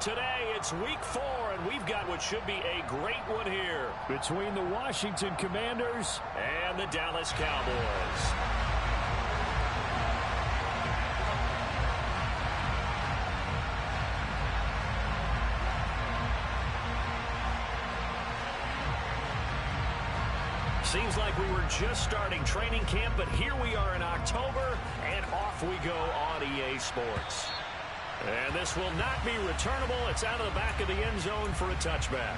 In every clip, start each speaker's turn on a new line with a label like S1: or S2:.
S1: Today, it's week 4, and we've got what should be a great one here between the Washington Commanders and the Dallas Cowboys. Seems like we were just starting training camp, but here we are in October, and off we go on EA Sports. And this will not be returnable. It's out of the back of the end zone for a touchback.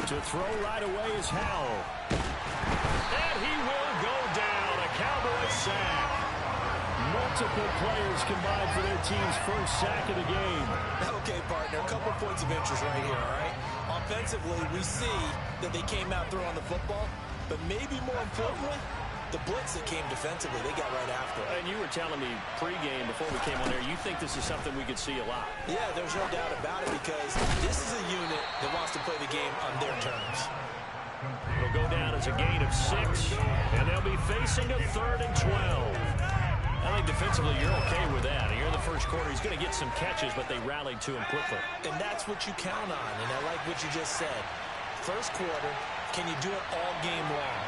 S1: To throw right away is Howell. And he will go down. A Cowboys sack. Multiple players combined for their team's first sack of the game.
S2: Okay, partner, a couple points of interest right here, all right? Offensively, we see that they came out throwing the football, but maybe more importantly, the blitz that came defensively, they got right after it.
S1: And you were telling me pregame before we came on there, you think this is something we could see a lot.
S2: Yeah, there's no doubt about it because this is a unit that wants to play the game on their terms.
S1: It'll go down as a gain of 6, and they'll be facing a 3rd and 12. I think defensively you're okay with that. Here in the first quarter, he's going to get some catches, but they rallied to him quickly.
S2: And that's what you count on, and I like what you just said. First quarter, can you do it all game long?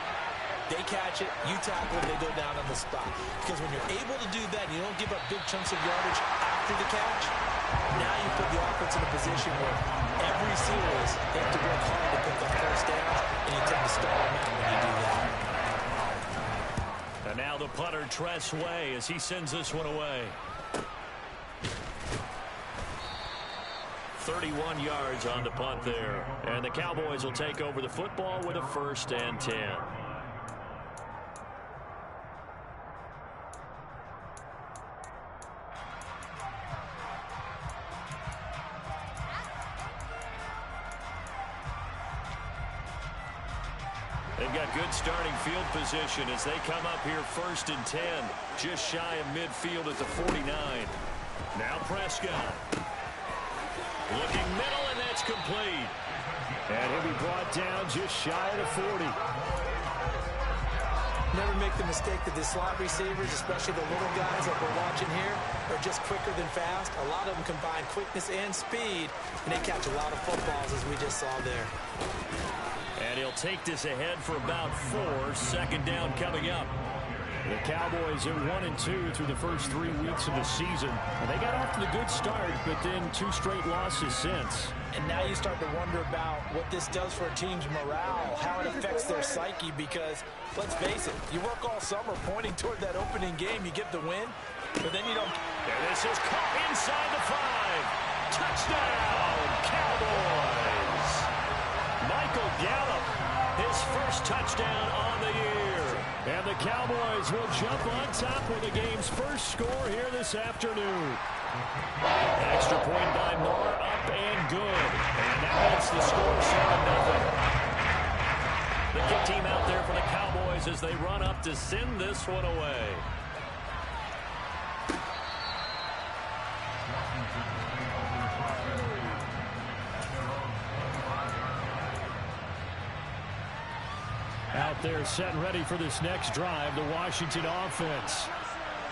S2: They catch it, you tackle it, they go down on the spot. Because when you're able to do that, you don't give up big chunks of yardage after the catch, now you put the offense in a position where every series they have to work hard to pick up first downs, and you tend to stall them out when you do that.
S1: And now the punter, Tress Way, as he sends this one away. 31 yards on the punt there. And the Cowboys will take over the football with a 1st and 10. They've got good starting field position as they come up here 1st and 10, just shy of midfield at the 49. Now Prescott. Looking middle, and that's complete. And he'll be brought down just shy of the 40.
S2: Never make the mistake that the slot receivers, especially the little guys like we're watching here, are just quicker than fast. A lot of them combine quickness and speed, and they catch a lot of footballs, as we just saw there.
S1: And he'll take this ahead for about 4. 2nd down coming up. The Cowboys are 1-2 through the first 3 weeks of the season. And they got off to a good start, but then 2 straight losses since.
S2: And now you start to wonder about what this does for a team's morale, how it affects their psyche, because, let's face it, you work all summer pointing toward that opening game, you get the win, but then you don't.
S1: And this is caught inside the 5. Touchdown, Cowboys! Michael Gallup, his first touchdown on the year. And the Cowboys will jump on top with the game's first score here this afternoon. Extra point by Moore, up and good. And now it's the score 7-0. The kick team out there for the Cowboys as they run up to send this one away. Out there set and ready for this next drive, the Washington offense.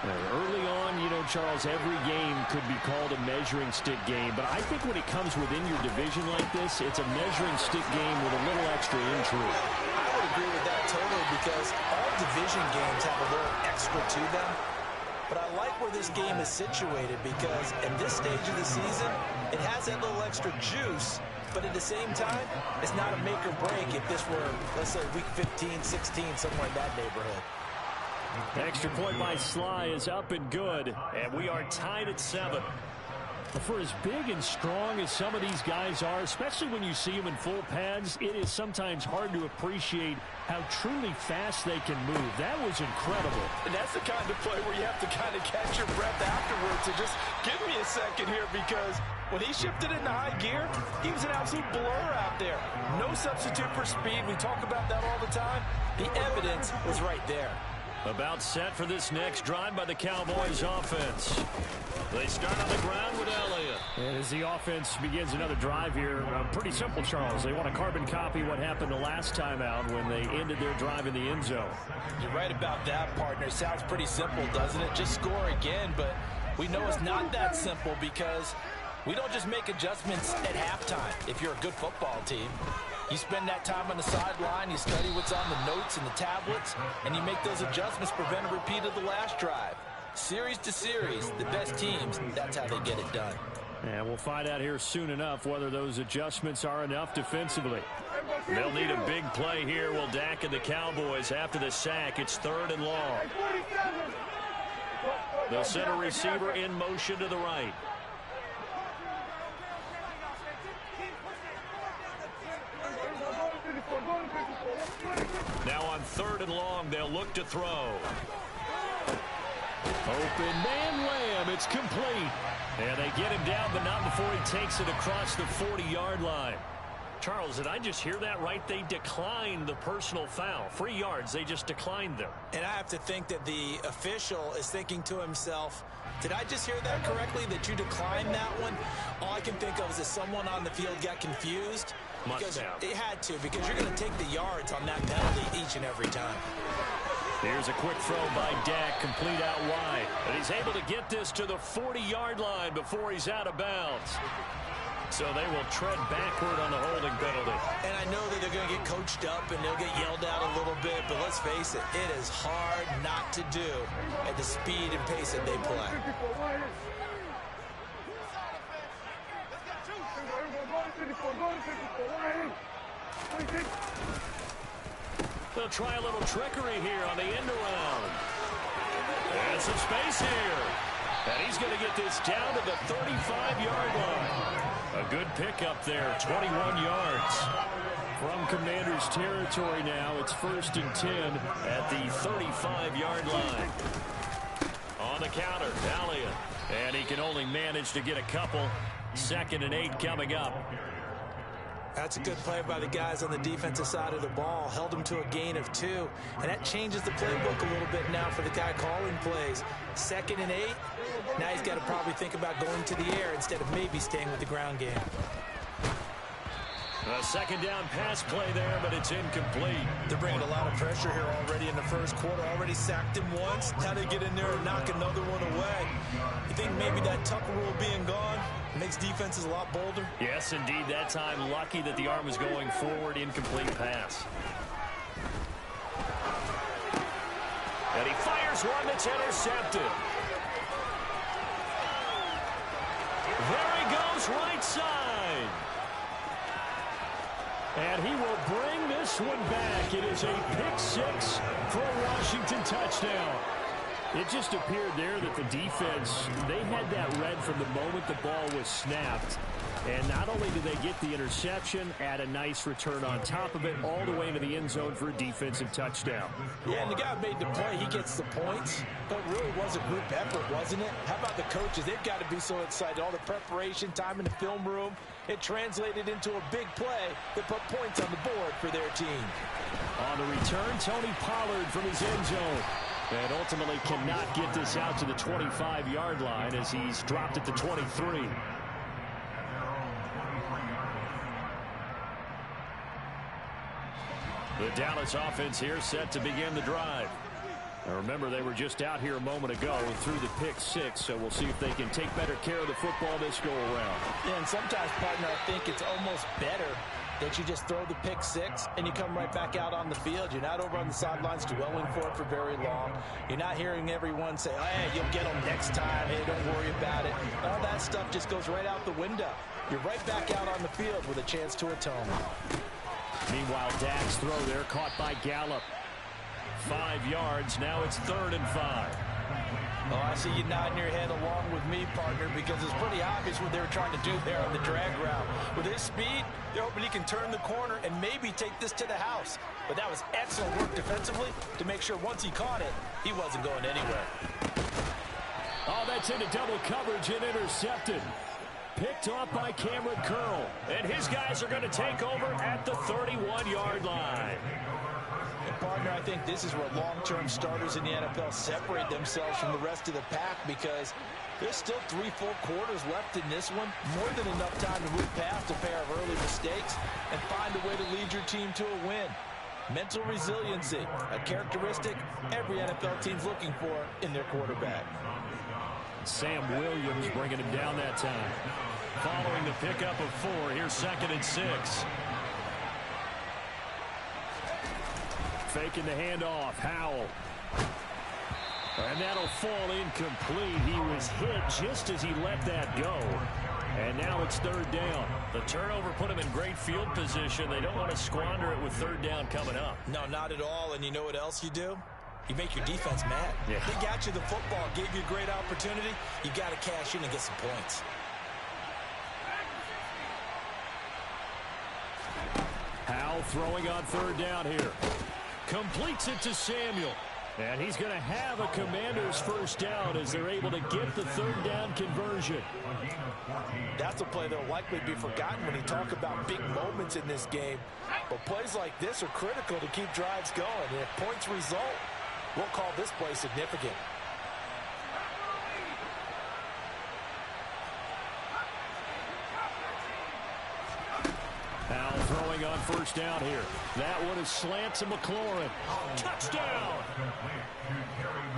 S1: Early on, you know, Charles, every game could be called a measuring stick game. But I think when it comes within your division like this, it's a measuring stick game with a little extra intrigue.
S2: I would agree with that totally because all division games have a little extra to them. But I like where this game is situated because in this stage of the season, it has that little extra juice. But at the same time, it's not a make or break if this were, let's say, week 15, 16, somewhere in that neighborhood.
S1: Extra point by Sly is up and good, and we are tied at 7. For as big and strong as some of these guys are, especially when you see them in full pads, it is sometimes hard to appreciate how truly fast they can move. That was incredible.
S3: And that's the kind of play where you have to kind of catch your breath afterwards and just give me a second here, because when he shifted into high gear, he was an absolute blur out there. No substitute for speed. We talk about that all the time. The evidence was right there.
S1: About set for this next drive by the Cowboys offense. They start on the ground with Elliott.
S4: And as the offense begins another drive here, pretty simple, Charles. They want to carbon copy what happened the last time out when they ended their drive in the end zone.
S2: You're right about that, partner. Sounds pretty simple, doesn't it? Just score again, but we know it's not that simple because we don't just make adjustments at halftime if you're a good football team. You spend that time on the sideline, you study what's on the notes and the tablets, and you make those adjustments, prevent a repeat of the last drive. Series to series, the best teams, that's how they get it done.
S4: And we'll find out here soon enough whether those adjustments are enough defensively.
S1: They'll need a big play here. Will Dak and the Cowboys after the sack. It's 3rd and long. They'll send a receiver in motion to the right. Now on 3rd and long, they'll look to throw. Open man Lamb. It's complete. And they get him down, but not before he takes it across the 40-yard line. Charles, did I just hear that right? They declined the personal foul. 3 yards, they just declined them.
S2: And I have to think that the official is thinking to himself, did I just hear that correctly, that you declined that one? All I can think of is that someone on the field got confused.
S1: Must have.
S2: It had to, because you're going to take the yards on that penalty each and every time.
S1: Here's a quick throw by Dak, complete out wide. And he's able to get this to the 40-yard line before he's out of bounds. So they will tread backward on the holding penalty.
S2: And I know that they're going to get coached up and they'll get yelled at a little bit, but let's face it, it is hard not to do at the speed and pace that they play.
S1: They'll try a little trickery here on the end around. And some space here. And he's going to get this down to the 35-yard line. A good pickup there, 21 yards. From Commanders territory now, it's 1st and 10 at the 35-yard line. On the counter, Elliott. And he can only manage to get a couple. 2nd and 8 coming up.
S2: That's a good play by the guys on the defensive side of the ball. Held them to a gain of 2. And that changes the playbook a little bit now for the guy calling plays. 2nd and 8. Now he's got to probably think about going to the air instead of maybe staying with the ground game.
S1: A 2nd down pass play there, but it's incomplete.
S2: They're bringing a lot of pressure here already in the first quarter. Already sacked him once. Now they get in there and knock another one away. You think maybe that Tucker rule being gone makes defenses a lot bolder?
S1: Yes, indeed. That time, lucky that the arm was going forward. Incomplete pass. And he fires one that's intercepted. There he goes, right side.
S4: And he will bring this one back. It is a pick 6 for a Washington touchdown. It just appeared there that the defense, they had that read from the moment the ball was snapped. And not only did they get the interception, add a nice return on top of it, all the way into the end zone for a defensive touchdown.
S2: Yeah, and the guy made the play. He gets the points. But it really was a group effort, wasn't it? How about the coaches? They've got to be so excited. All the preparation, time in the film room, it translated into a big play that put points on the board for their team.
S4: On the return, Tony Pollard from his end zone. And ultimately cannot get this out to the 25-yard line as he's dropped at the 23.
S1: The Dallas offense here set to begin the drive.
S4: Now remember, they were just out here a moment ago and threw the pick 6, so we'll see if they can take better care of the football this go-around.
S2: Yeah, and sometimes, partner, I think it's almost better that you just throw the pick 6 and you come right back out on the field. You're not over on the sidelines dwelling for it for very long. You're not hearing everyone say, oh, hey, you'll get them next time. Hey, don't worry about it. All that stuff just goes right out the window. You're right back out on the field with a chance to atone.
S4: Meanwhile, Dak's throw there caught by Gallup.
S1: 5 yards. Now it's 3rd and 5.
S2: Oh, I see you nodding your head along with me, partner, because it's pretty obvious what they were trying to do there on the drag route. With his speed, they're hoping he can turn the corner and maybe take this to the house. But that was excellent work defensively to make sure once he caught it, he wasn't going anywhere.
S4: Oh, that's into double coverage and intercepted. Picked off by Cameron Curl.
S1: And his guys are going to take over at the 31-yard line.
S2: And, partner, I think this is where long-term starters in the NFL separate themselves from the rest of the pack because there's still 3 full quarters left in this one. More than enough time to move past a pair of early mistakes and find a way to lead your team to a win. Mental resiliency, a characteristic every NFL team's looking for in their quarterback.
S4: Sam Williams bringing him down that time.
S1: Following the pickup of 4, here's 2nd and 6.
S4: Faking the handoff, Howell. And that'll fall incomplete. He was hit just as he let that go. And now it's 3rd down.
S1: The turnover put him in great field position. They don't want to squander it with 3rd down coming up.
S2: No, not at all. And you know what else you do? You make your defense mad.
S4: Yeah.
S2: They got you the football, gave you a great opportunity. You got to cash in and get some points.
S4: Howell throwing on 3rd down here. Completes it to Samuel. And he's going to have a Commanders 1st down as they're able to get the 3rd down conversion.
S3: That's a play that will likely be forgotten when you talk about big moments in this game. But plays like this are critical to keep drives going. And if points result, we'll call this play significant.
S4: Howell throwing on 1st down here. That one is slant to McLaurin.
S1: Touchdown!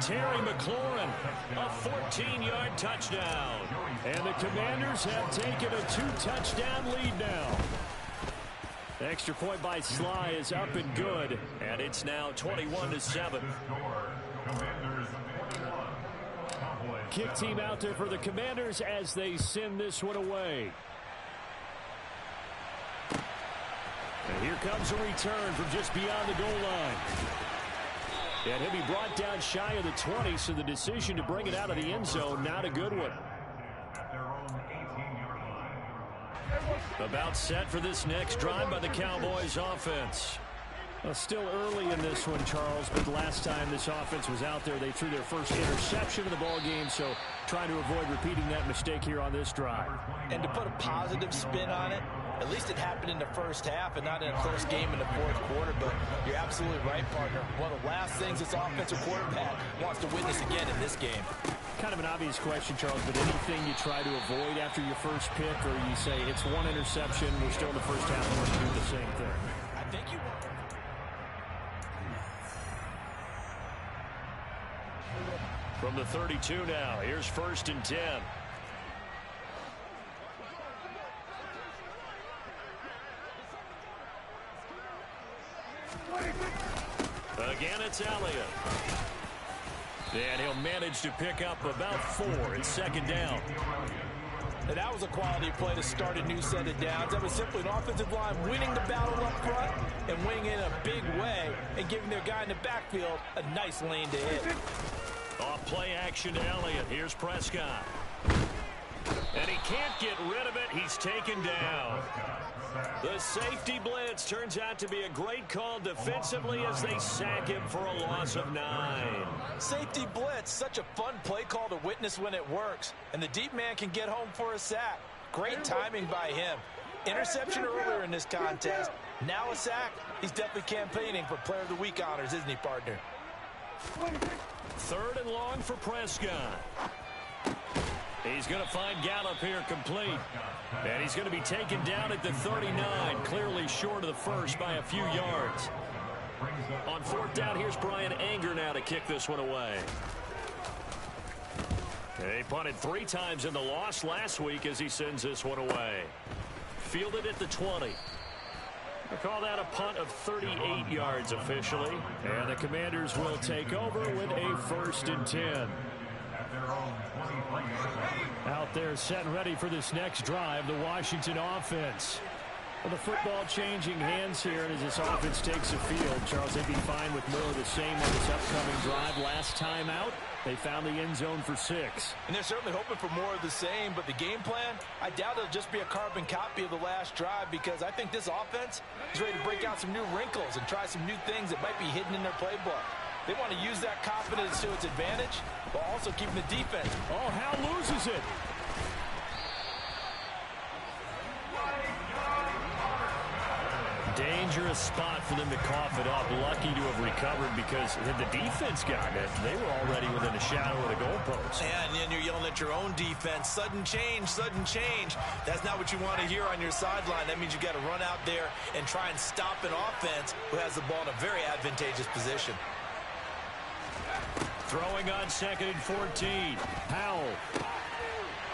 S1: Terry McLaurin, a 14-yard touchdown.
S4: And the Commanders have taken a 2-touchdown lead now. The extra point by Sly is up and good.
S1: And it's now 21-7.
S4: Kick team out there for the Commanders as they send this one away. And here comes a return from just beyond the goal line. And he'll be brought down shy of the 20, so the decision to bring it out of the end zone, not a good one.
S1: About set for this next drive by the Cowboys offense.
S4: Well, still early in this one, Charles, but last time this offense was out there, they threw their first interception of the ball game, so trying to avoid repeating that mistake here on this drive.
S2: And to put a positive spin on it, at least it happened in the first half and not in a close game in the 4th quarter, but you're absolutely right, partner. One of the last things this offensive quarterback wants to witness again in this game.
S4: Kind of an obvious question, Charles, but anything you try to avoid after your first pick, or you say it's one interception, we're still in the first half, and we're do the same thing?
S2: I think you...
S1: From the 32 now, here's 1st and 10. Again, it's Elliott. And he'll manage to pick up about 4. It's 2nd down.
S3: And that was a quality play to start a new set of downs. That was simply an offensive line winning the battle up front and winning in a big way and giving their guy in the backfield a nice lane to hit.
S1: Off play action to Elliott. Here's Prescott. And he can't get rid of it. He's taken down. The safety blitz turns out to be a great call defensively as they sack him for a loss of 9.
S3: Safety blitz, such a fun play call to witness when it works. And the deep man can get home for a sack. Great timing by him. Interception earlier in this contest. Now a sack. He's definitely campaigning for Player of the Week honors, isn't he, partner?
S1: 3rd and long for Prescott. He's going to find Gallup here complete. And he's going to be taken down at the 39, clearly short of the first by a few yards. On 4th down, here's Brian Anger now to kick this one away. He punted 3 times in the loss last week as he sends this one away. Fielded at the 20. They call that a punt of 38 yards officially.
S4: And the Commanders will take over with a 1st and 10. Out there set and ready for this next drive, the Washington offense. Well, the football changing hands here, and as this offense takes the field, Charles, they'd be fine with more of the same on this upcoming drive. Last time out, they found the end zone for 6.
S3: And they're certainly hoping for more of the same, but the game plan, I doubt it'll just be a carbon copy of the last drive because I think this offense is ready to break out some new wrinkles and try some new things that might be hidden in their playbook. They want to use that confidence to its advantage while also keeping the defense.
S4: Oh, Howell loses it. dangerous spot for them to cough it up. Lucky to have recovered, because had the defense gotten it, they were already within a shadow of the goalpost.
S2: And then you're yelling at your own defense, sudden change, sudden change. That's not what you want to hear on your sideline. That means you've got to run out there and try and stop an offense who has the ball in a very advantageous position.
S4: Throwing on 2nd and 14. Powell.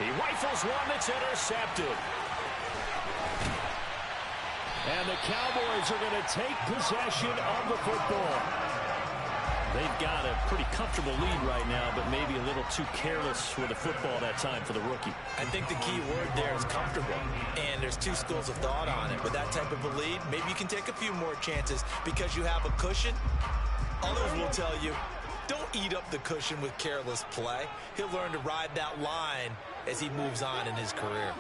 S4: He rifles one that's intercepted. And the Cowboys are going to take possession of the football. They've got a pretty comfortable lead right now, but maybe a little too careless with the football that time for the rookie.
S2: I think the key word there is comfortable, and there's two schools of thought on it. With that type of a lead, maybe you can take a few more chances because you have a cushion. Others will tell you, don't eat up the cushion with careless play. He'll learn to ride that line as he moves on in his career.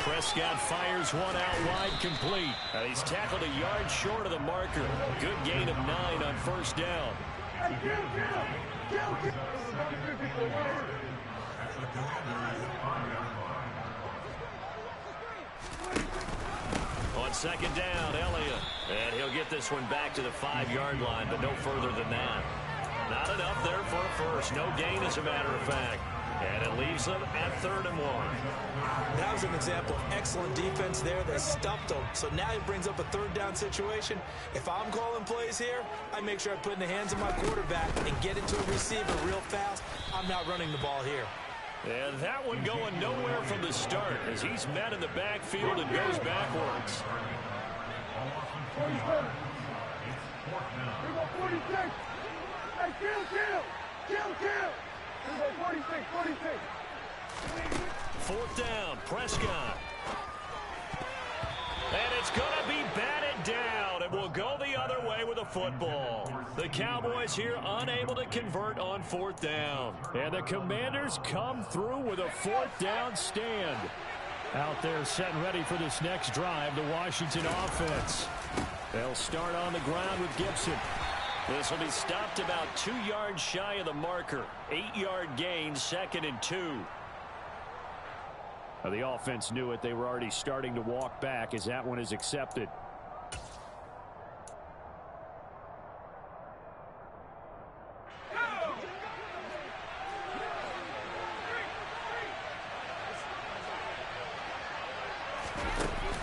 S4: Prescott fires one out wide, complete. He's tackled a yard short of the marker. Good gain of 9 on 1st down. On 2nd down, Elliott. And he'll get this one back to the 5-yard line, but no further than that. Not enough there for a first. No gain, as a matter of fact. And it leaves them at 3rd and 1.
S2: That was an example of excellent defense there that stuffed them. So now he brings up a 3rd down situation. If I'm calling plays here, I make sure I put in the hands of my quarterback and get into a receiver real fast. I'm not running the ball here.
S4: And that one going nowhere from the start as he's met in the backfield and goes backwards. Fourth down, Prescott. And it's going to be batted down, and will go the other way with a football. The Cowboys here unable to convert on 4th down. And the Commanders come through with a 4th down stand. Out there set and ready for this next drive, the Washington offense. They'll start on the ground with Gibson. This will be stopped about 2 yards shy of the marker. 8-yard gain, 2nd and 2. The offense knew it. They were already starting to walk back as that one is accepted.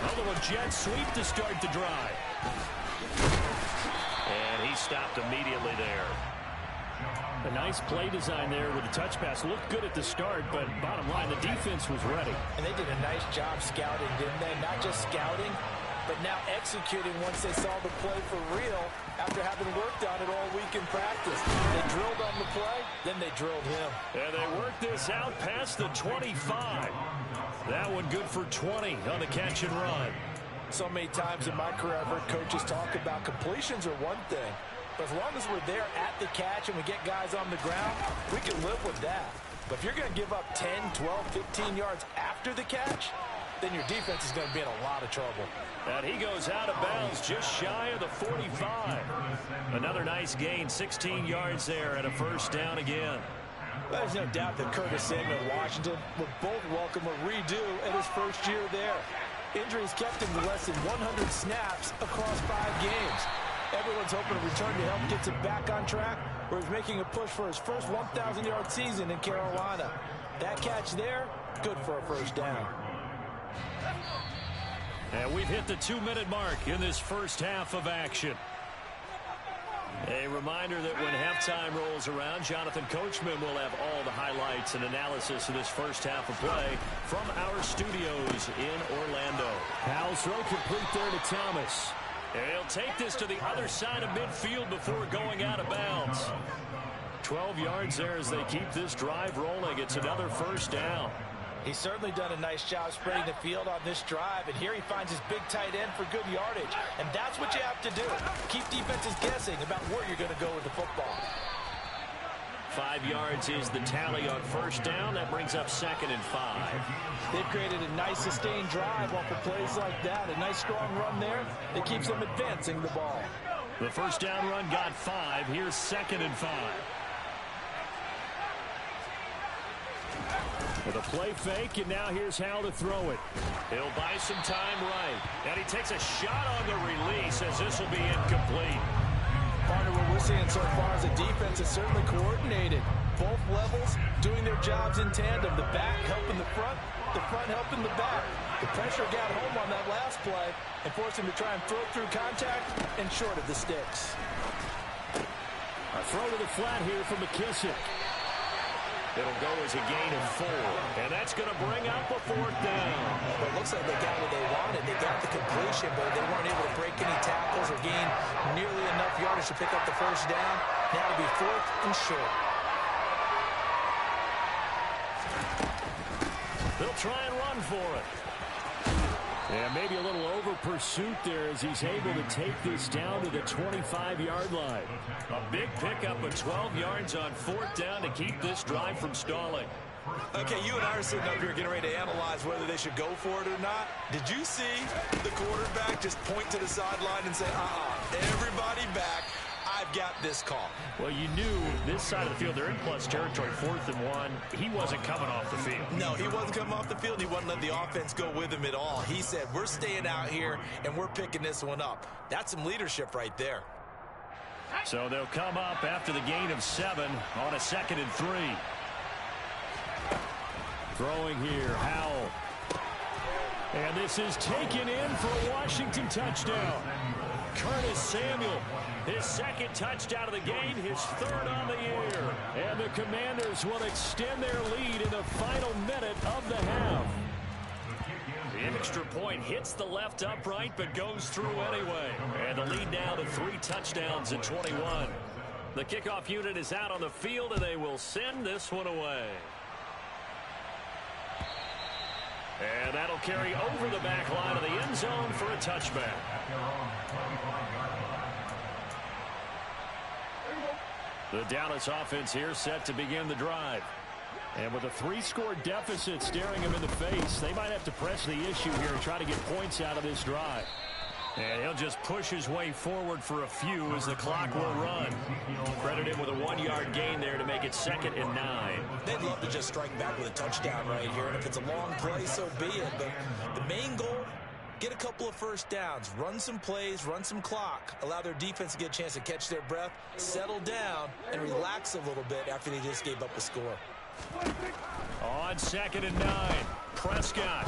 S4: Another jet sweep to start the drive. And he stopped immediately there. A nice play design there with a touch pass. Looked good at the start, but bottom line, the defense was ready.
S2: And they did a nice job scouting, didn't they? Not just scouting, but now executing once they saw the play for real after having worked on it all week in practice. They drilled on the play, then they drilled him.
S4: And they worked this out past the 25. That one good for 20 on the catch and run.
S2: So many times in my career, I've heard coaches talk about completions are one thing. But as long as we're there at the catch and we get guys on the ground, we can live with that. But if you're going to give up 10, 12, 15 yards after the catch, then your defense is going to be in a lot of trouble.
S4: And he goes out of bounds just shy of the 45. Another nice gain, 16 yards there and a 1st down again.
S2: There's no doubt that Curtis Samuel and Washington would both welcome a redo at his first year there. Injuries kept him to less than 100 snaps across 5 games. Everyone's hoping to return to help get him back on track, where he's making a push for his first 1,000-yard season in Carolina. That catch there, good for a 1st down.
S4: And we've hit the 2-minute mark in this first half of action. A reminder that when halftime rolls around, Jonathan Coachman will have all the highlights and analysis of this first half of play from our studios in Orlando. Powell's throw complete there to Thomas. And he'll take this to the other side of midfield before going out of bounds. 12 yards there as they keep this drive rolling. It's another 1st down.
S2: He's certainly done a nice job spreading the field on this drive, and here he finds his big tight end for good yardage. And that's what you have to do. Keep defenses guessing about where you're going to go with the football.
S4: 5 yards is the tally on 1st down. That brings up 2nd and 5.
S2: They've created a nice sustained drive off of plays like that. A nice strong run there that keeps them advancing the ball.
S4: The 1st down run got 5. Here's 2nd and 5. With a play fake, and now here's how to throw it.
S1: He'll buy some time right. And he takes a shot on the release as this will be incomplete.
S3: Partner, what we're seeing so far is the defense is certainly coordinated. Both levels doing their jobs in tandem. The back helping the front helping the back. The pressure got home on that last play and forced him to try and throw through contact and short of the sticks.
S4: A throw to the flat here from McKissick.
S1: It'll go as a gain of 4, and that's going to bring up a 4th down.
S2: Well, it looks like they got what they wanted. They got the completion, but they weren't able to break any tackles or gain nearly enough yardage to pick up the first down. Now it'll be 4th and short.
S1: They'll try and run for it.
S4: Yeah, maybe a little over pursuit there as he's able to take this down to the 25-yard line.
S1: A big pickup of 12 yards on 4th down to keep this drive from stalling.
S3: Okay, you and I are sitting up here getting ready to analyze whether they should go for it or not. Did you see the quarterback just point to the sideline and say, everybody back, I've got this call?
S1: Well, you knew this side of the field, they're in plus territory, 4th and 1. He wasn't coming off the field.
S3: No, he wasn't coming off the field. He wasn't letting the offense go with him at all. He said, we're staying out here, and we're picking this one up. That's some leadership right there.
S1: So they'll come up after the gain of 7 on a 2nd and 3.
S4: Throwing here, Howell. And this is taken in for a Washington touchdown.
S1: Curtis Samuel, his 2nd touchdown of the game, his 3rd on the year.
S4: And the Commanders will extend their lead in the final minute of the half.
S1: The extra point hits the left upright but goes through anyway. And the lead now to 3 touchdowns at 21. The kickoff unit is out on the field, and they will send this one away. And that'll carry over the back line of the end zone for a touchback.
S4: The Dallas offense here set to begin the drive. And with a 3-score deficit staring them in the face, they might have to press the issue here and try to get points out of this drive.
S1: And he'll just push his way forward for a few as the clock will run. Credit him with a 1-yard gain there to make it 2nd and 9.
S2: They'd love to just strike back with a touchdown right here, and if it's a long play, so be it. But the main goal, get a couple of first downs, run some plays, run some clock, allow their defense to get a chance to catch their breath, settle down, and relax a little bit after they just gave up a score.
S1: On 2nd and 9, Prescott.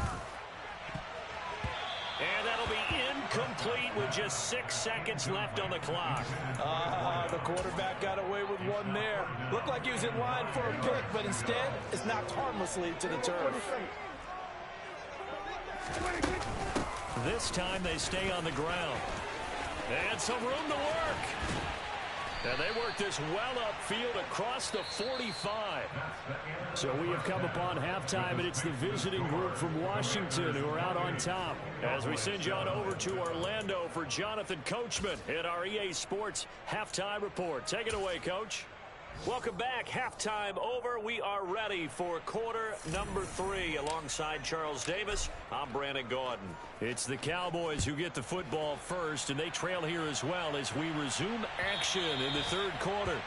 S1: And that'll be incomplete with just 6 seconds left on the clock.
S3: The quarterback got away with one there. Looked like he was in line for a pick, but instead it's knocked harmlessly to the turf.
S1: This time they stay on the ground. And some room to work. And they work this well upfield across the 45.
S4: So we have come upon halftime, and it's the visiting group from Washington who are out on top.
S1: As we send you on over to Orlando for Jonathan Coachman in our EA Sports Halftime Report. Take it away, Coach. Welcome back. Halftime over. We are ready for quarter number 3. Alongside Charles Davis, I'm Brandon Gaudin.
S4: It's the Cowboys who get the football first, and they trail here as well as we resume action in the 3rd quarter.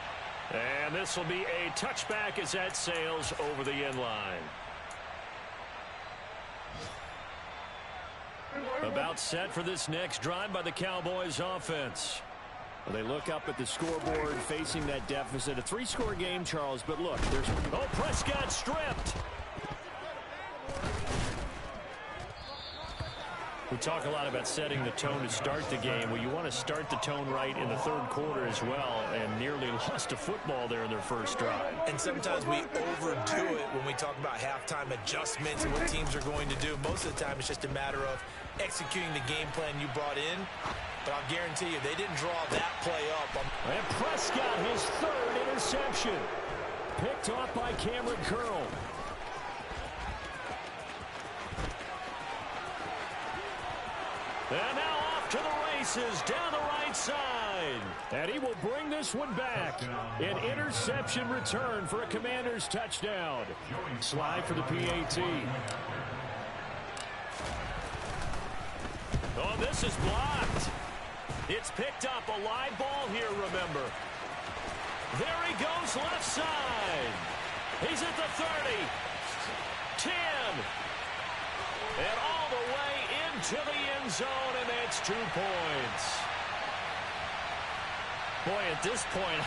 S1: And this will be a touchback as that sails over the end line.
S4: About set for this next drive by the Cowboys offense. Well, they look up at the scoreboard facing that deficit. A 3-score game, Charles, but look, there's...
S1: Oh, Prescott stripped.
S4: We talk a lot about setting the tone to start the game. Well, you want to start the tone right in the 3rd quarter as well, and nearly lost a football there in their first drive.
S2: And sometimes we overdo it when we talk about halftime adjustments and what teams are going to do. Most of the time, it's just a matter of executing the game plan you brought in. But I'll guarantee you, they didn't draw that play up.
S4: And Prescott, his 3rd interception. Picked off by Cameron Curl.
S1: And now off to the races down the right side.
S4: And he will bring this one back. An interception return for a Commanders touchdown. Slide for the PAT.
S1: Oh, this is blocked. It's picked up. A live ball here, remember. There he goes left side. He's at the 30. 10. And all the way into the end zone, and that's 2 points.
S4: Boy, at this point,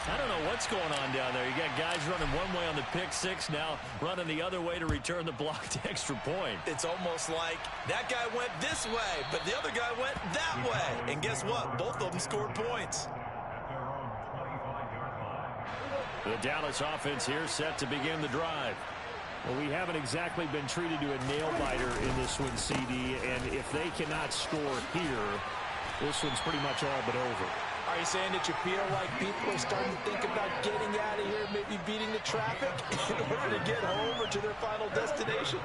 S4: I don't know what's going on down there. You got guys running one way on the pick six, now running the other way to return the blocked extra point.
S2: It's almost like that guy went this way, but the other guy went that way. And guess what? Both of them scored points.
S4: The Dallas offense here set to begin the drive. Well, we haven't exactly been treated to a nail-biter in this one, CD, and if they cannot score here, this one's pretty much all but over.
S2: Are you saying that you feel like people are starting to think about getting out of here, maybe beating the traffic in order to get home or to their final destination?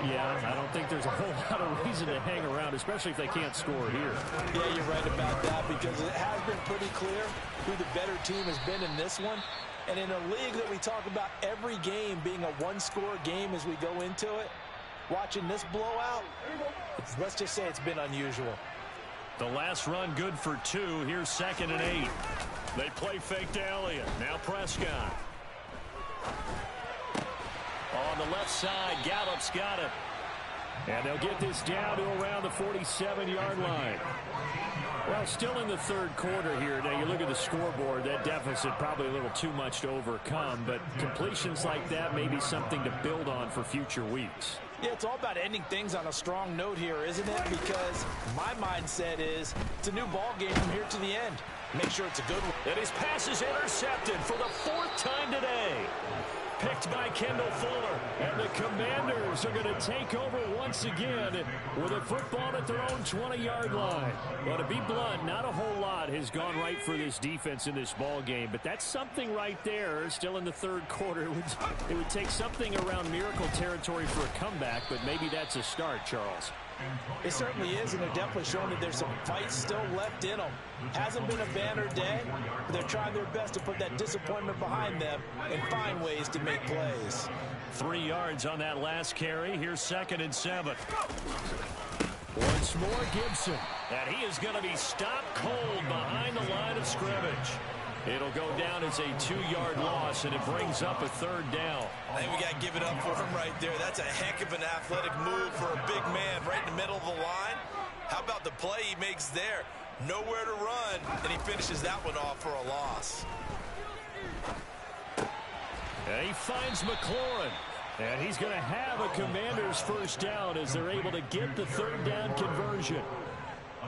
S4: Yeah, I don't think there's a whole lot of reason to hang around, especially if they can't score here.
S2: Yeah, you're right about that, because it has been pretty clear who the better team has been in this one. And in a league that we talk about every game being a one-score game as we go into it, watching this blowout, let's just say it's been unusual.
S4: The last run good for 2. Here's 2nd and 8. They play fake to Elliott. Now Prescott. On the left side, Gallup's got it. And they'll get this down to around the 47-yard line. Well, still in the third quarter here. Now, you look at the scoreboard, that deficit probably a little too much to overcome, but completions like that may be something to build on for future weeks.
S2: Yeah, it's all about ending things on a strong note here, isn't it? Because my mindset is it's a new ball game from here to the end. Make sure it's a good one.
S1: And his pass is intercepted for the 4th time today. Picked by Kendall Fuller.
S4: And the Commanders are going to take over once again with a football at their own 20-yard line. Well, to be blunt, not a whole lot has gone right for this defense in this ball game, but that's something right there. Still in the third quarter, it would take something around miracle territory for a comeback, but maybe that's a start, Charles.
S2: It certainly is, and they're definitely showing that there's some fight still left in them. Hasn't been a banner day, but they're trying their best to put that disappointment behind them and find ways to make plays.
S1: 3 yards on that last carry. Here's 2nd and 7.
S4: Once more, Gibson.
S1: And he is going to be stopped cold behind the line of scrimmage. It'll go down as a 2-yard loss, and it brings up a 3rd down.
S2: I think we got to give it up for him right there. That's a heck of an athletic move for a big man right in the middle of the line. How about the play he makes there? Nowhere to run, and he finishes that one off for a loss.
S1: And he finds McLaurin.
S4: And he's going to have a Commanders first down as they're able to get the 3rd down conversion.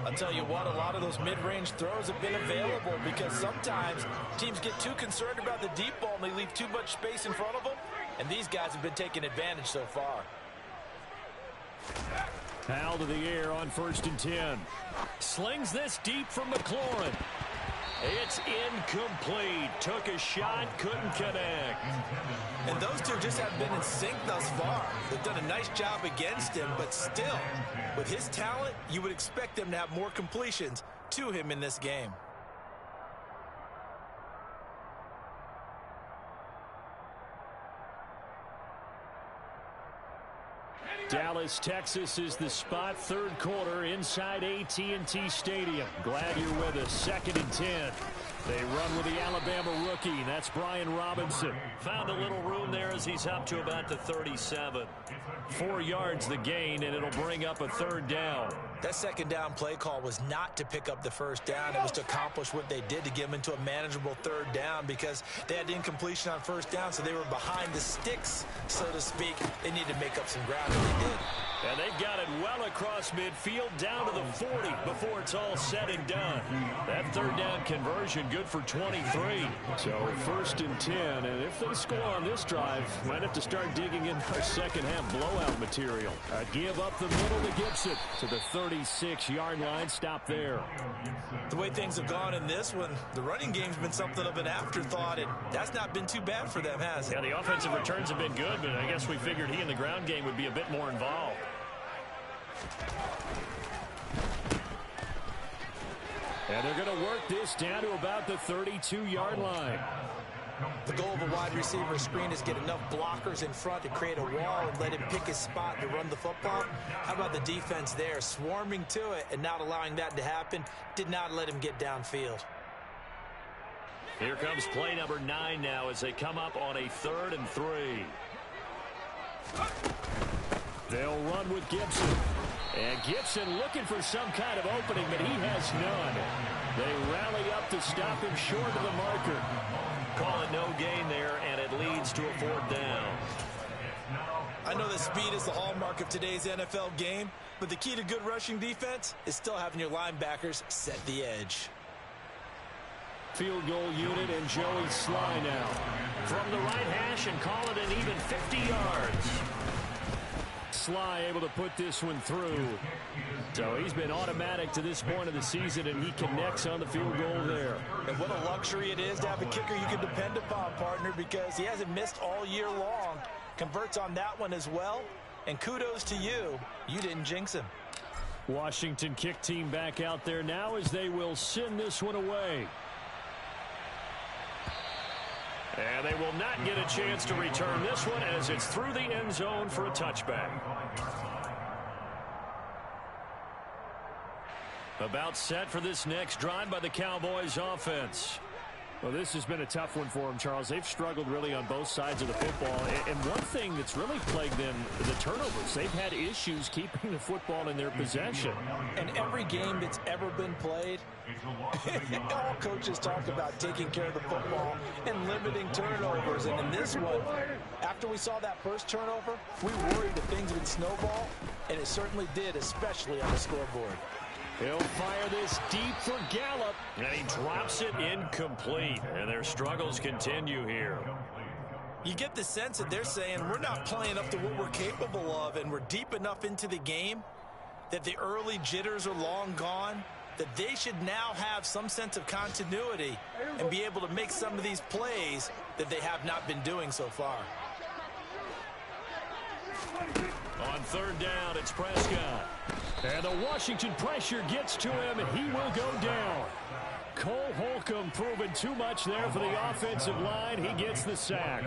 S2: I'll tell you what, a lot of those mid-range throws have been available because sometimes teams get too concerned about the deep ball and they leave too much space in front of them. And these guys have been taking advantage so far.
S4: Foul to the air on 1st and 10.
S1: Slings this deep from McLaurin. It's incomplete. Took a shot, couldn't connect.
S2: And those two just haven't been in sync thus far. They've done a nice job against him, but still, with his talent, you would expect them to have more completions to him in this game.
S4: Dallas, Texas is the spot. 3rd quarter inside AT&T Stadium. Glad you're with us. 2nd and 10. They run with the Alabama rookie. That's Brian Robinson.
S1: Found a little room there as he's up to about the 37.
S4: 4 yards the gain, and it'll bring up a 3rd down.
S2: That 2nd down play call was not to pick up the 1st down. It was to accomplish what they did to get them into a manageable 3rd down because they had incompletion on 1st down, so they were behind the sticks, so to speak. They needed to make up some ground, and they did.
S1: And they've got it well across midfield down to the 40 before it's all said and done. That 3rd down conversion good for 23.
S4: So 1st and 10, and if they score on this drive, might have to start digging in our second half blowout material. Give up the middle to Gibson to the 36-yard line. Stop there.
S2: The way things have gone in this one, the running game's been something of an afterthought, and that's not been too bad for them, has it?
S1: Yeah, the offensive returns have been good, but I guess we figured he in the ground game would be a bit more involved.
S4: And they're going to work this down to about the 32-yard line.
S2: The goal of a wide receiver screen is get enough blockers in front to create a wall and let him pick his spot to run the football. How about the defense there, swarming to it and not allowing that to happen? Did not let him get downfield.
S1: Here comes play number 9 now as they come up on a 3rd and 3.
S4: They'll run with Gibson. And Gibson looking for some kind of opening, but he has none. They rally up to stop him short of the marker.
S1: Call it no gain there, and it leads to a 4th down.
S2: I know that speed is the hallmark of today's NFL game, but the key to good rushing defense is still having your linebackers set the edge.
S4: Field goal unit and Joey Sly now.
S1: From the right hash and call it an even 50 yards.
S4: Sly able to put this one through. So he's been automatic to this point of the season, and he connects on the field goal there.
S2: And what a luxury it is to have a kicker you can depend upon, partner, because he hasn't missed all year long. Converts on that one as well. And kudos to you. You didn't jinx him.
S4: Washington kick team back out there now as they will send this one away.
S1: And they will not get a chance to return this one as it's through the end zone for a touchback. About set for this next drive by the Cowboys offense.
S4: Well, this has been a tough one for them, Charles. They've struggled really on both sides of the football. And one thing that's really plagued them, the turnovers. They've had issues keeping the football in their possession.
S2: And every game that's ever been played, all coaches talk about taking care of the football and limiting turnovers. And in this one, after we saw that first turnover, we worried that things would snowball, and it certainly did, especially on the scoreboard.
S4: He'll fire this deep for Gallup.
S1: And he drops it incomplete. And their struggles continue here.
S2: You get the sense that they're saying we're not playing up to what we're capable of, and we're deep enough into the game that the early jitters are long gone, that they should now have some sense of continuity and be able to make some of these plays that they have not been doing so far.
S1: On 3rd down, it's Prescott.
S4: And the Washington pressure gets to him, and he will go down. Cole Holcomb proving too much there for the offensive line. He gets the sack.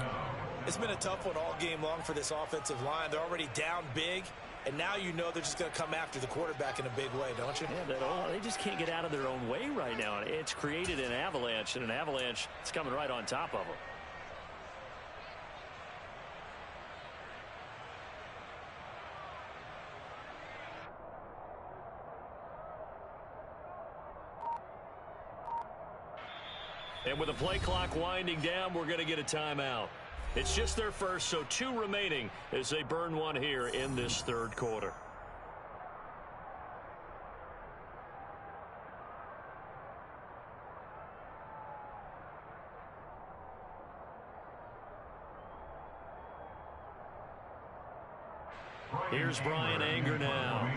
S2: It's been a tough one all game long for this offensive line. They're already down big, and now you know they're just going to come after the quarterback in a big way, don't you?
S1: Yeah, they just can't get out of their own way right now. It's created an avalanche, and an avalanche is coming right on top of them. And with the play clock winding down, we're going to get a timeout. It's just their first, so 2 remaining as they burn one here in this 3rd quarter. Here's Brian Anger now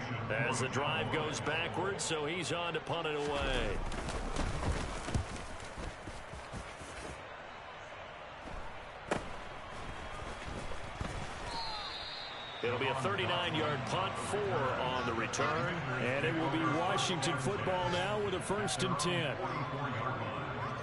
S1: as the drive goes backwards, so he's on to punt it away. It'll be a 39-yard punt, 4 on the return.
S4: And it will be Washington football now with a 1st and 10.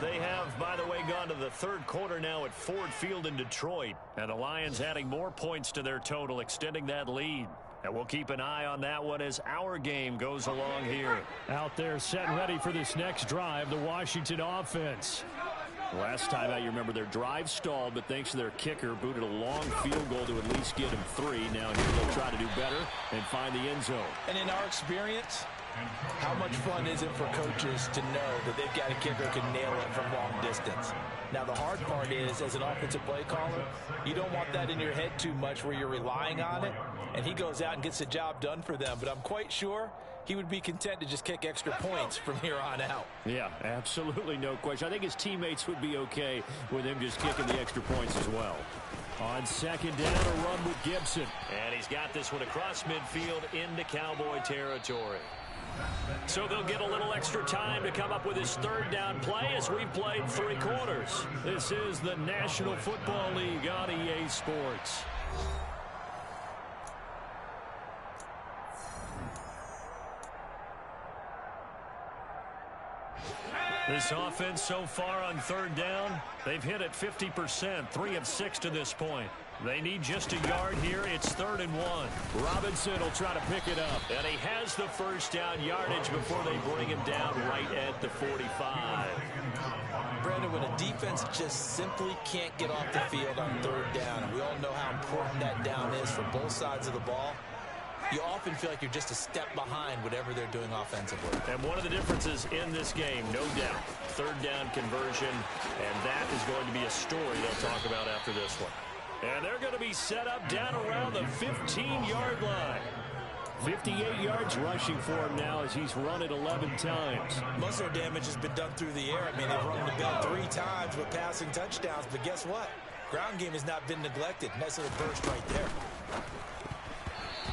S1: They have, by the way, gone to the 3rd quarter now at Ford Field in Detroit. And the Lions adding more points to their total, extending that lead. And we'll keep an eye on that one as our game goes along here.
S4: Out there set and ready for this next drive, the Washington offense. Last time out, you remember their drive stalled, but thanks to their kicker, booted a long field goal to at least get him 3. Now here they'll try to do better and find the end zone.
S2: And in our experience, how much fun is it for coaches to know that they've got a kicker who can nail it from long distance? Now, the hard part is, as an offensive play caller, you don't want that in your head too much where you're relying on it, and he goes out and gets the job done for them. But I'm quite sure he would be content to just kick extra points from here on out.
S4: Yeah, absolutely no question. I think his teammates would be okay with him just kicking the extra points as well. On 2nd down, a run with Gibson.
S1: And he's got this one across midfield into Cowboy territory. So they'll get a little extra time to come up with his 3rd down play as we've played 3 quarters.
S4: This is the National Football League on EA Sports.
S1: This offense so far on 3rd down, they've hit it 50%, 3 of 6 to this point. They need just a yard here. It's 3rd and 1.
S4: Robinson will try to pick it up.
S1: And he has the 1st down yardage before they bring him down right at the 45.
S2: Brett, disappointed when a defense just simply can't get off the field on third down. And we all know how important that down is for both sides of the ball. You often feel like you're just a step behind whatever they're doing offensively.
S4: And one of the differences in this game, no doubt, third down conversion, and that is going to be a story they'll talk about after this one. And they're going to be set up down around the 15-yard line. 58 yards rushing for him now as he's run it 11 times.
S2: Most of their damage has been done through the air. I mean, they've run the ball 3 times with passing touchdowns, but guess what? Ground game has not been neglected. Nice little burst right there.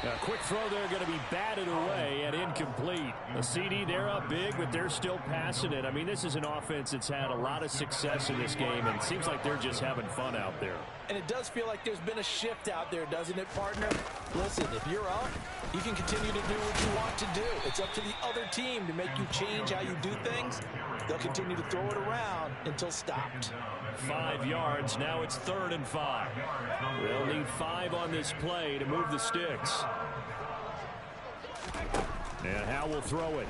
S4: A quick throw there going to be batted away and incomplete. The CD, they're up big, but they're still passing it. I mean, this is an offense that's had a lot of success in this game, and it seems like they're just having fun out there.
S2: And it does feel like there's been a shift out there, doesn't it, partner? Listen, if you're up, you can continue to do what you want to do. It's up to the other team to make you change how you do things. They'll continue to throw it around until stopped.
S4: 5 yards. Now it's 3rd and 5. They'll need 5 on this play to move the sticks. And Howe will throw it.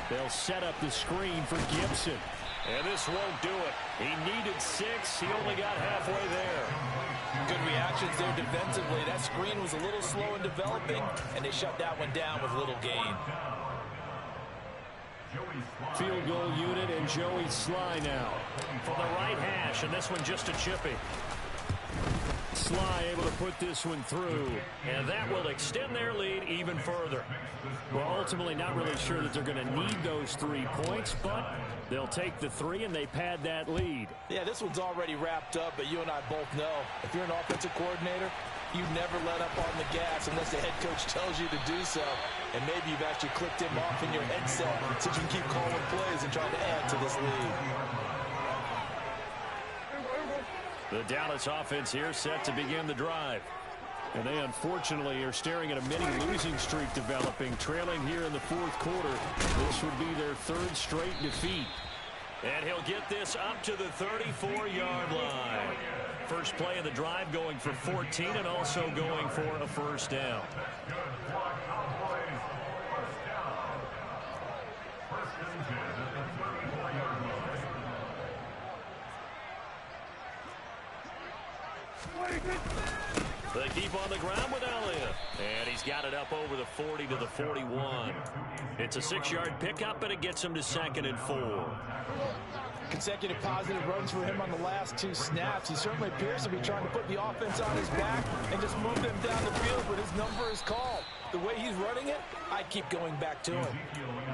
S4: They'll set up the screen for Gibson. And this won't do it. He needed 6. He only got halfway there.
S2: Good reactions there defensively. That screen was a little slow in developing, and they shut that one down with little gain.
S4: Field goal unit and Joey Sly now. For the right hash, and this one just a chippy. Sly able to put this one through, and that will extend their lead even further. Well, ultimately not really sure that they're going to need those 3 points, but they'll take the 3 and they pad that lead.
S2: Yeah, this one's already wrapped up, but you and I both know if you're an offensive coordinator, you never let up on the gas unless the head coach tells you to do so. And maybe you've actually clicked him off in your headset so you can keep calling plays and trying to add to this lead.
S4: The Dallas offense here set to begin the drive. And they unfortunately are staring at a mini losing streak developing, trailing here in the 4th quarter. This would be their 3rd straight defeat. And he'll get this up to the 34-yard line. First play of the drive going for 14 and also going for a first down. They keep on the ground with Elliott. And he's got it up over the 40 to the 41. It's a 6-yard pickup, and it gets him to 2nd and 4.
S2: Consecutive positive runs for him on the last 2 snaps. He certainly appears to be trying to put the offense on his back and just move them down the field, but his number is called. The way he's running it, I'd keep going back to him.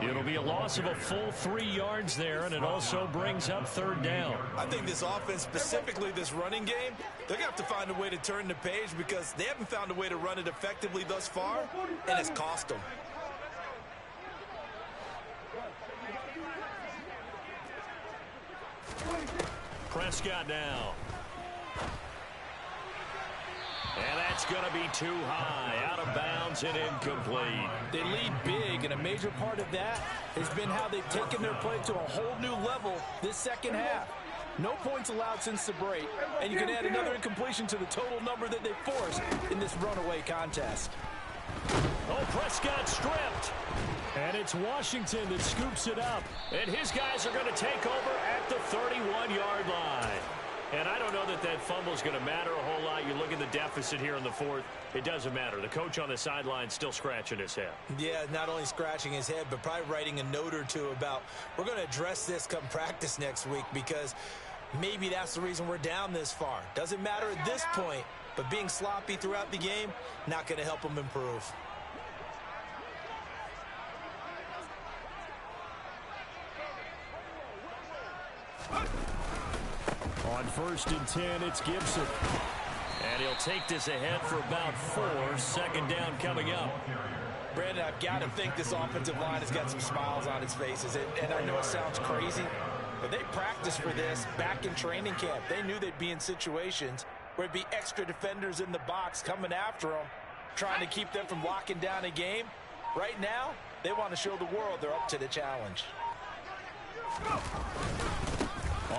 S4: It'll be a loss of a full 3 yards there, and it also brings up 3rd down.
S2: I think this offense, specifically this running game, they're going to have to find a way to turn the page because they haven't found a way to run it effectively thus far, and it's cost them.
S4: Prescott now. And that's going to be too high, out of bounds and incomplete.
S2: They lead big, and a major part of that has been how they've taken their play to a whole new level this second half. No points allowed since the break, and you can add another incompletion to the total number that they forced in this runaway contest.
S4: Oh, Prescott stripped. And it's Washington that scoops it up. And his guys are going to take over at the 31-yard line. And I don't know that that fumble is going to matter a whole lot. You look at the deficit here in the 4th. It doesn't matter. The coach on the sideline still scratching his head.
S2: Yeah, not only scratching his head, but probably writing a note or two about we're going to address this come practice next week because maybe that's the reason we're down this far. Doesn't matter at this point, but being sloppy throughout the game, not going to help them improve.
S4: On 1st and 10, it's Gibson. And he'll take this ahead for about 4. 2nd down coming up.
S2: Brandon, I've got to think this offensive line has got some smiles on its faces. And I know it sounds crazy, but they practiced for this back in training camp. They knew they'd be in situations where it'd be extra defenders in the box coming after them, trying to keep them from locking down a game. Right now, they want to show the world they're up to the challenge.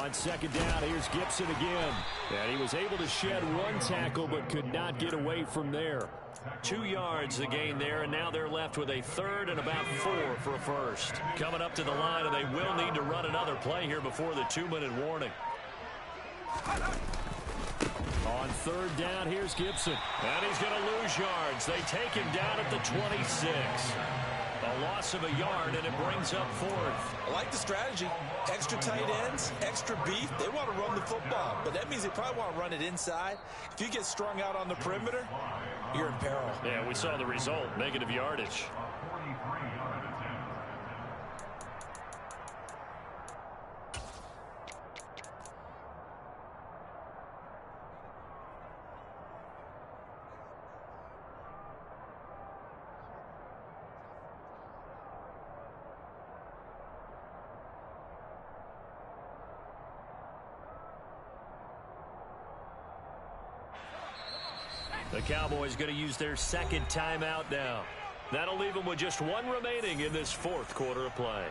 S4: On 2nd down, here's Gibson again. And he was able to shed 1 tackle, but could not get away from there.
S1: 2 yards the gain there, and now they're left with a third and about 4 for a first. Coming up to the line, and they will need to run another play here before the 2-minute warning.
S4: On third down, here's Gibson.
S1: And he's going to lose yards. They take him down at the 26. A loss of a yard, and it brings up fourth.
S2: I like the strategy. Extra tight ends, extra beef. They want to run the football, but that means they probably want to run it inside. If you get strung out on the perimeter, you're in peril.
S1: Yeah, we saw the result, negative yardage. The Cowboys going to use their second timeout now. That'll leave them with just one remaining in this fourth quarter of play.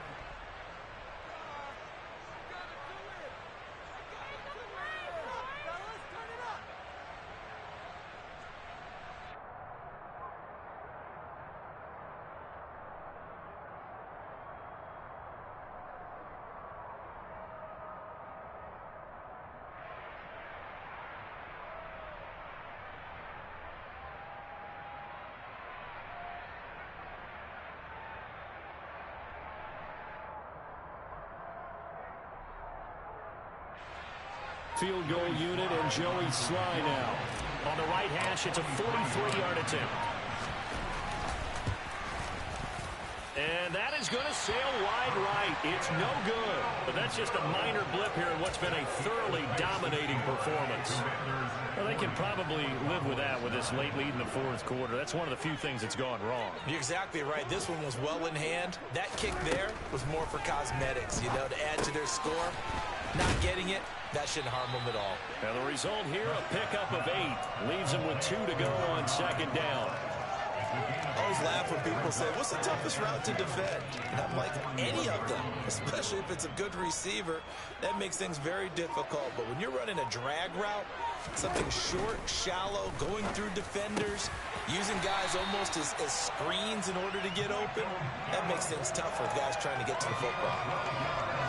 S4: Field goal unit and Joey Sly now.
S1: On the right hash, it's a 43-yard attempt. And that is going to sail wide right. It's no good. But that's just a minor blip here in what's been a thoroughly dominating performance. Well, they can probably live with that with this late lead in the fourth quarter. That's one of the few things that's gone wrong.
S2: You're exactly right. This one was well in hand. That kick there was more for cosmetics, you know, to add to their score. Not getting it, that shouldn't harm them at all.
S1: And the result here, a pickup of 8. Leaves them with 2 to go on second down.
S2: I always laugh when people say, what's the toughest route to defend? And I'm like, any of them, especially if it's a good receiver. That makes things very difficult. But when you're running a drag route, something short, shallow, going through defenders, using guys almost as screens in order to get open, that makes things tough for guys trying to get to the football.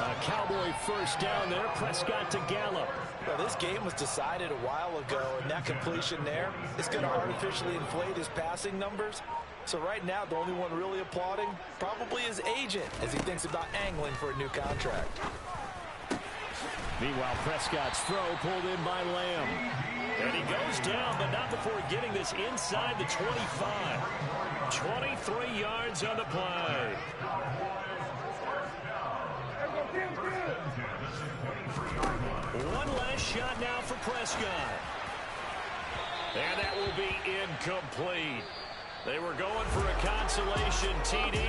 S4: A Cowboy first down there. Prescott to Gallup.
S3: Well, this game was decided a while ago, and that completion there is going to artificially inflate his passing numbers. So right now, the only one really applauding probably his agent as he thinks about angling for a new contract.
S4: Meanwhile, Prescott's throw pulled in by Lamb.
S1: And he goes down, but not before getting this inside the 25. 23 yards on the play. One last shot now for Prescott. And that will be incomplete. They were going for a consolation TD.